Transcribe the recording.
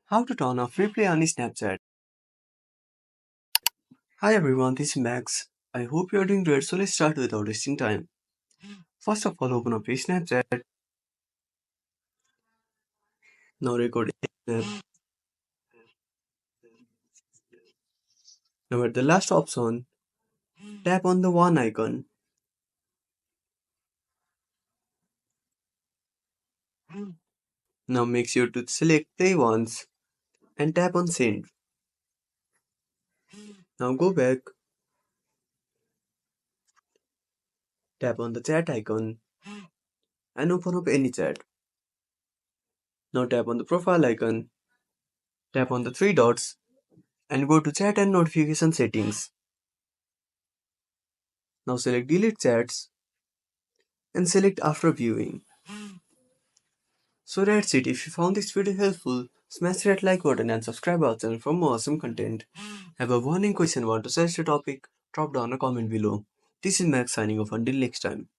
How to turn off replay on Snapchat. Hi everyone, this is Max. I hope you are doing great, so let's start without wasting time. First of all, open up your Snapchat. Now record Snap. Now at the last option, tap on the one icon. Now make sure to select play once and tap on send. Now go back, tap on the chat icon and open up any chat. Now tap on the profile icon, tap on the three dots and go to chat and notification settings. Now select delete chats and select after viewing. So that's it. If you found this video helpful, smash that like button and subscribe our channel for more awesome content. Have a burning question, want to suggest a topic? Drop down a comment below. This is Max signing off until next time.